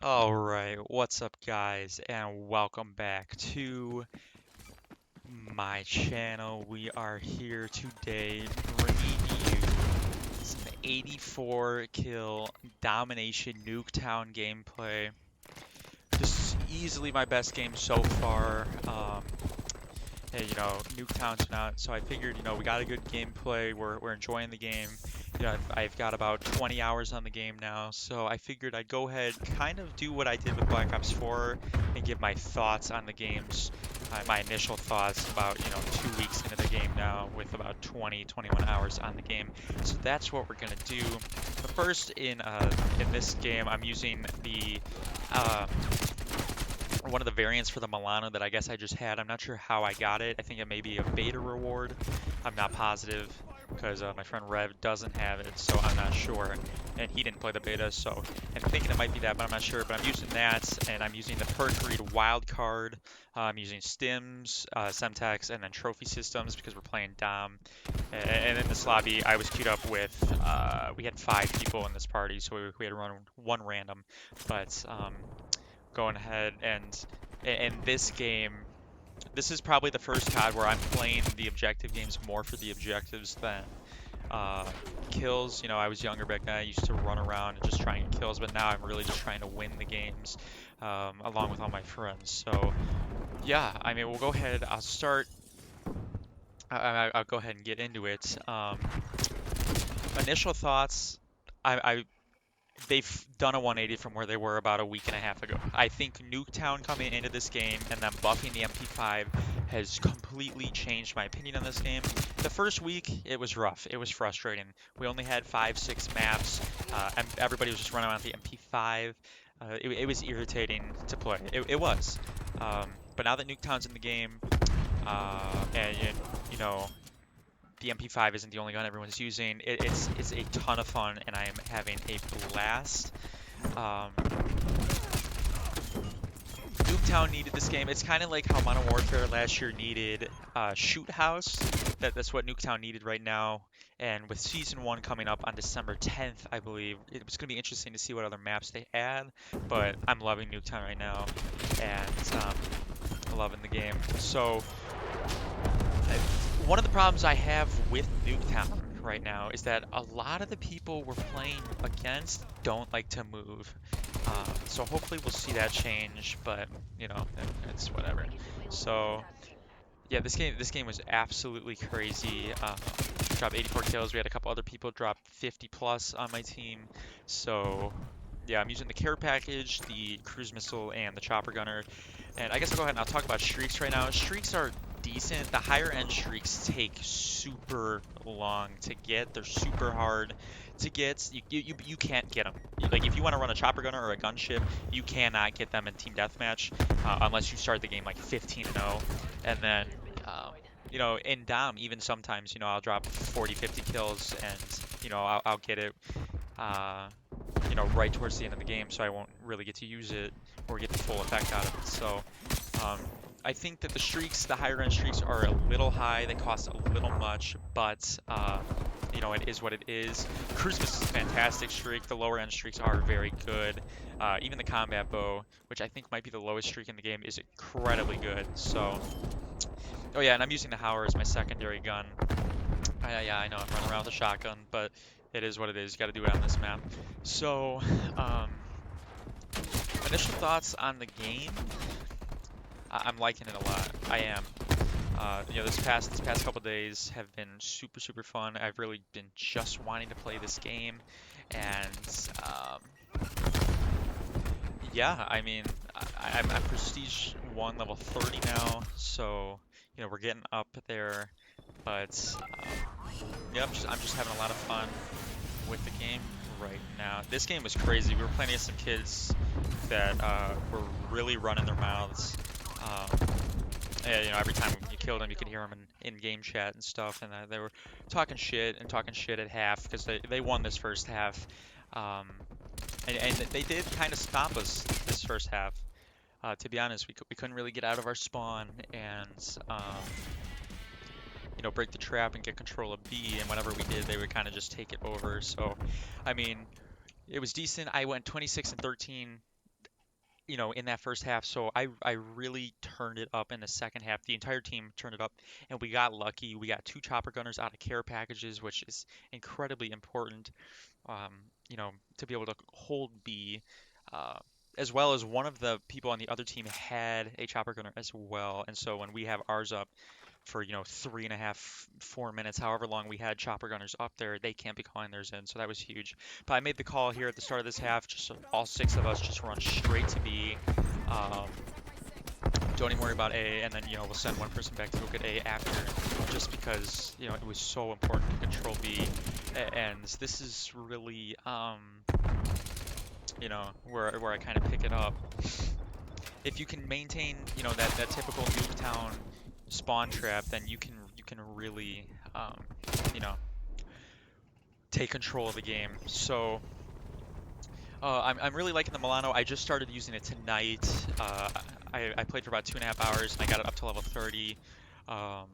Alright, what's up guys, and welcome back to my channel. We are here today bringing you some 84 kill domination Nuketown gameplay. This is easily my best game so far. Hey, Nuketown's been out, so I figured, we got a good gameplay. We're enjoying the game. I've got about 20 hours on the game now, so I figured I'd go ahead, kind of do what I did with Black Ops 4, and give my thoughts on the games, my initial thoughts about, 2 weeks into the game now, with about 20, 21 hours on the game. So that's what we're gonna do. But first, in this game, I'm using the one of the variants for the Milano that I guess I just had. I'm not sure how I got it. I think it may be a beta reward. I'm not positive because my friend Rev doesn't have it, so I'm not sure. And he didn't play the beta, so I'm thinking it might be that, but I'm not sure. But I'm using that, and I'm using the perk read wildcard. I'm using stims, Semtex, and then trophy systems because we're playing Dom. And in this lobby, I was queued up with, we had 5 people in this party, so we had to run one random. But going ahead and in this game, this is probably the first COD where I'm playing the objective games more for the objectives than kills. I was younger back then. I used to run around and just try and get kills, but now I'm really just trying to win the games along with all my friends. So yeah, I mean, we'll go ahead. I'll start. I'll go ahead and get into it. Initial thoughts. They've done a 180 from where they were about a week and a half ago. I think Nuketown coming into this game and then buffing the MP5 has completely changed my opinion on this game. The first week, it was rough. It was frustrating. We only had 5, 6 maps, and everybody was just running around the MP5. It was irritating to play. It was. But now that Nuketown's in the game, and you know, the MP5 isn't the only gun everyone's using. It's a ton of fun, and I am having a blast. Nuketown needed this game. It's kind of like how Modern Warfare last year needed Shoot House. That's what Nuketown needed right now. And with Season 1 coming up on December 10th, I believe, it was going to be interesting to see what other maps they add. But I'm loving Nuketown right now, and loving the game. So one of the problems I have with Nuketown right now is that a lot of the people we're playing against don't like to move. So hopefully we'll see that change, but it's whatever. So yeah, this game was absolutely crazy. Dropped 84 kills. We had a couple other people drop 50 plus on my team. So yeah, I'm using the care package, the cruise missile, and the chopper gunner. And I guess I'll go ahead and I'll talk about streaks right now. Streaks are decent. The higher end streaks take super long to get. They're super hard to get. You can't get them. Like if you want to run a chopper gunner or a gunship, you cannot get them in team deathmatch unless you start the game like 15-0. And then in Dom, even sometimes I'll drop 40, 50 kills, and I'll get it right towards the end of the game, so I won't really get to use it or get the full effect out of it. So I think that the streaks, the higher end streaks, are a little high. They cost a little much, but it is what it is. Cruise Missile is a fantastic streak. The lower end streaks are very good. Even the combat bow, which I think might be the lowest streak in the game, is incredibly good. So, oh yeah, and I'm using the Howler as my secondary gun. Yeah, I know I'm running around with a shotgun, but it is what it is. You got to do it on this map. So, initial thoughts on the game. I'm liking it a lot. I am. This past couple days have been super fun. I've really been just wanting to play this game, and yeah, I mean, I'm Prestige 1 level 30 now, so we're getting up there. But yeah, I'm just having a lot of fun with the game right now. This game was crazy. We were playing against some kids that were really running their mouths. And, every time you killed them, you could hear them in game chat and stuff, and they were talking shit at half because they won this first half, and they did kind of stop us this first half. To be honest, we couldn't really get out of our spawn and break the trap and get control of B, and whenever we did, they would kind of just take it over. So, I mean, it was decent. I went 26 and 13. you know, in that first half. So I really turned it up in the second half. The entire team turned it up, and we got lucky. We got 2 chopper gunners out of care packages, which is incredibly important, um, you know, to be able to hold B. Uh, as well as one of the people on the other team had a chopper gunner as well. And so when we have ours up for, you know, 3.5, 4 minutes, however long we had chopper gunners up there, they can't be calling theirs in. So that was huge. But I made the call here at the start of this half, just so all 6 of us just run straight to B. Um, don't even worry about A, and then, you know, we'll send one person back to go get A after, just because, you know, it was so important to control B. And this is really, you know, where I kind of pick it up. If you can maintain, you know, that typical Nuketown spawn trap, then you can really, you know, take control of the game. So I'm really liking the Milano. I just started using it tonight. I played for about 2.5 hours and I got it up to level 30. Um,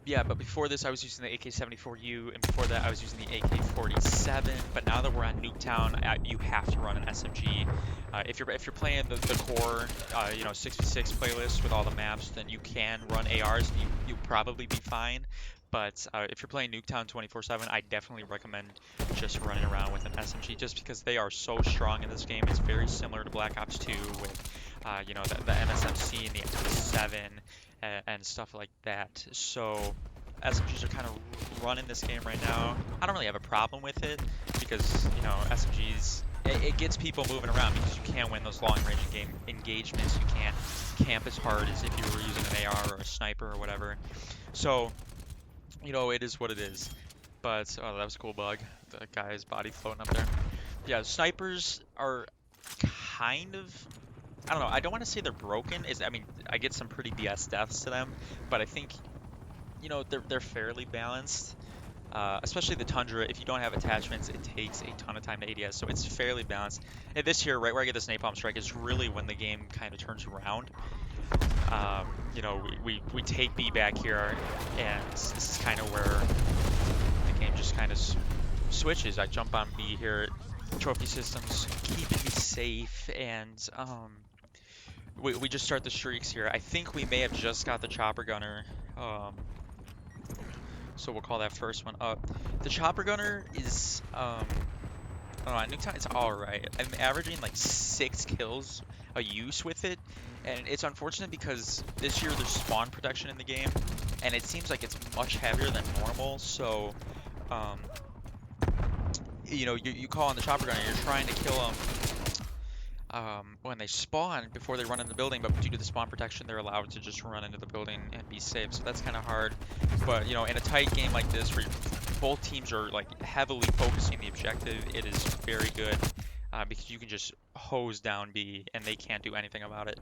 Yeah, but before this I was using the AK-74U, and before that I was using the AK-47. But now that we're on Nuketown, you have to run an SMG. If you're playing the core, you know, 6v6 playlist with all the maps, then you can run ARs. And you'll probably be fine. But if you're playing Nuketown 24/7, I definitely recommend just running around with an SMG, just because they are so strong in this game. It's very similar to Black Ops 2 with, you know, the MSMC and the M7 and stuff like that. So SMGs are kind of running this game right now. I don't really have a problem with it because, you know, SMGs, it gets people moving around because you can't win those long range game engagements. You can't camp as hard as if you were using an AR or a sniper or whatever. So, you know, it is what it is. But, oh, that was a cool bug. The guy's body floating up there. Yeah, snipers are kind of, I don't know, I don't want to say they're broken. I mean, I get some pretty BS deaths to them, but I think, you know, they're fairly balanced. Especially the Tundra, if you don't have attachments, it takes a ton of time to ADS, so it's fairly balanced. And this here, right where I get this napalm strike, is really when the game kind of turns around. You know, we take B back here, and this is kind of where the game just kind of switches. I jump on B here, trophy systems keeping me safe, and we just start the streaks here. I think we may have just got the chopper gunner, so we'll call that first one up. The chopper gunner is, I don't know, at Nuketown it's alright. I'm averaging like 6 kills a use with it, and it's unfortunate because this year there's spawn protection in the game, and it seems like it's much heavier than normal, so, you know, you call on the chopper gunner, you're trying to kill them when they spawn before they run in the building, but due to the spawn protection, they're allowed to just run into the building and be safe. So that's kind of hard. But, you know, in a tight game like this, where both teams are like heavily focusing the objective, it is very good because you can just hose down B and they can't do anything about it.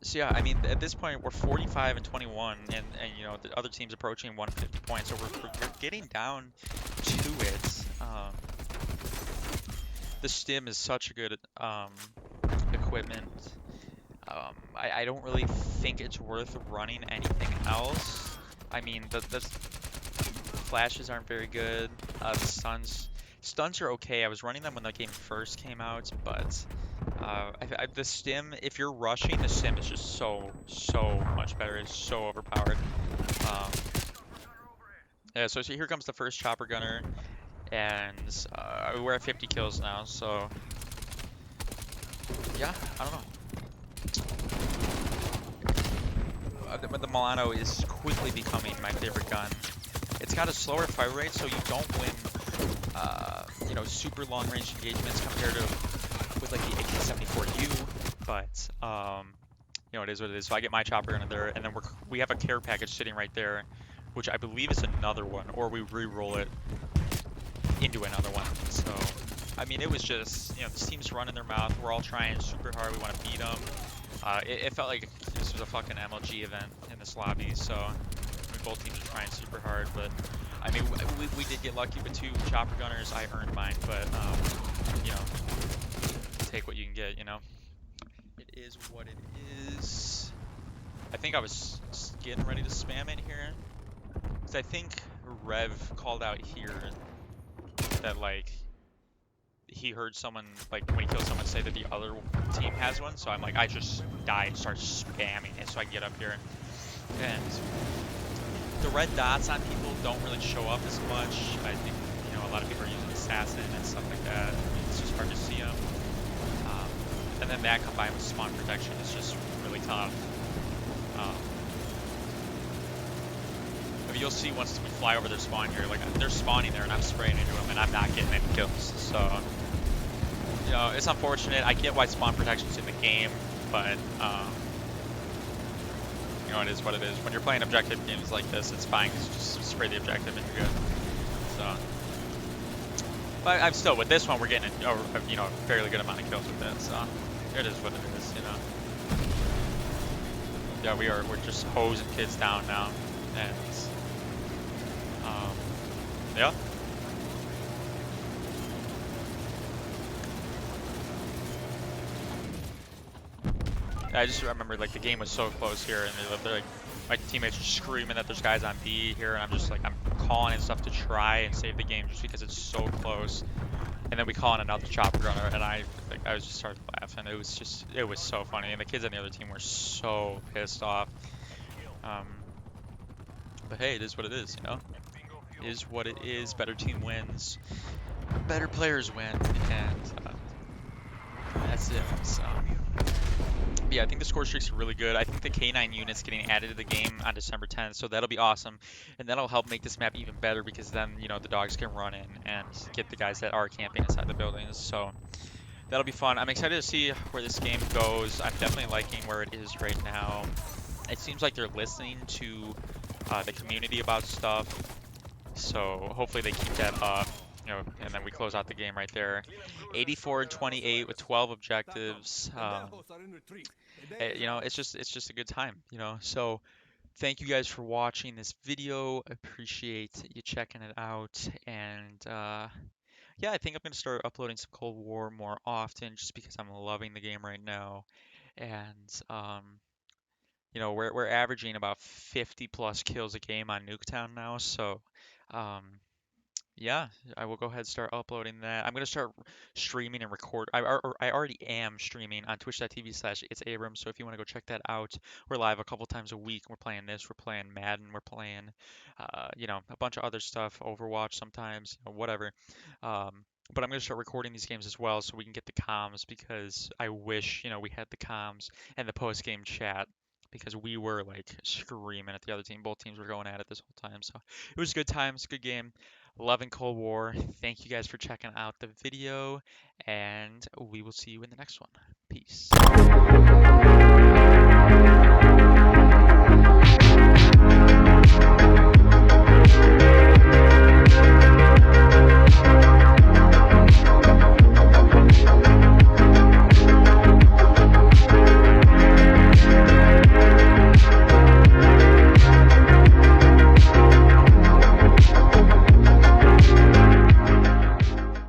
So yeah, I mean, at this point we're 45 and 21, and you know, the other team's approaching 150 points, so we're getting down to it. The stim is such a good equipment. I don't really think it's worth running anything else. I mean, the flashes aren't very good. The stuns are okay. I was running them when the game first came out, but the stim, if you're rushing, the stim is just so much better. It's so overpowered. Yeah, so here comes the first chopper gunner. And we're at 50 kills now, so yeah, I don't know. But the Milano is quickly becoming my favorite gun. It's got a slower fire rate, so you don't win, you know, super long range engagements compared to with like the AK-74U. But you know, it is what it is. So I get my chopper gun in there, and then we have a care package sitting right there, which I believe is another one, or we re-roll it into another one. So, I mean, it was just, you know, this team's running their mouth. We're all trying super hard. We want to beat them. It felt like this was a fucking MLG event in this lobby. So, I mean, both teams are trying super hard. But, I mean, we did get lucky with 2 chopper gunners. I earned mine. But, you know, take what you can get, you know. It is what it is. I think I was getting ready to spam it here. Because I think Rev called out here that, like, he heard someone, like, when he kills someone, say that the other team has one. So I'm like, I just die and start spamming it so I can get up here. And the red dots on people don't really show up as much. I think, a lot of people are using assassin and stuff like that. It's just hard to see them. And then that combined with spawn protection is just really tough. But you'll see once we fly over their spawn here, like they're spawning there and I'm spraying into them and I'm not getting any kills. So, it's unfortunate. I get why spawn protection's in the game, but it is what it is. When you're playing objective games like this, it's fine. Just spray the objective and you're good. So, but I'm still with this one. We're getting a fairly good amount of kills with it. So it is what it is. Yeah, we're just hosing kids down now, and yeah. I just remember like the game was so close here, and they're like my teammates are screaming that there's guys on B here, and I'm just like I'm calling and stuff to try and save the game just because it's so close. And then we call in another chopper gunner, and I was just started laughing. It was so funny, and the kids on the other team were so pissed off. But hey, it is what it is, It is what it is. Better team wins, better players win, and that's it. So. Yeah, I think the score streaks are really good. I think the K9 unit's getting added to the game on December 10th, so that'll be awesome. And that'll help make this map even better because then, the dogs can run in and get the guys that are camping inside the buildings. So that'll be fun. I'm excited to see where this game goes. I'm definitely liking where it is right now. It seems like they're listening to the community about stuff. So hopefully they keep that up. And then we close out the game right there. 84 and 28 with 12 objectives. It's just a good time, So thank you guys for watching this video. I appreciate you checking it out. And yeah, I think I'm gonna start uploading some Cold War more often just because I'm loving the game right now. And we're averaging about 50 plus kills a game on Nuketown now. So yeah, I will go ahead and start uploading that. I'm going to start streaming and record. I already am streaming on twitch.tv/itsabrams. So if you want to go check that out, we're live a couple times a week. We're playing this, we're playing Madden, we're playing, a bunch of other stuff, Overwatch sometimes, whatever. But I'm going to start recording these games as well so we can get the comms because I wish, we had the comms and the post-game chat because we were like screaming at the other team. Both teams were going at it this whole time. So it was good times, good game. Loving Cold War. Thank you guys for checking out the video, and we will see you in the next one. Peace.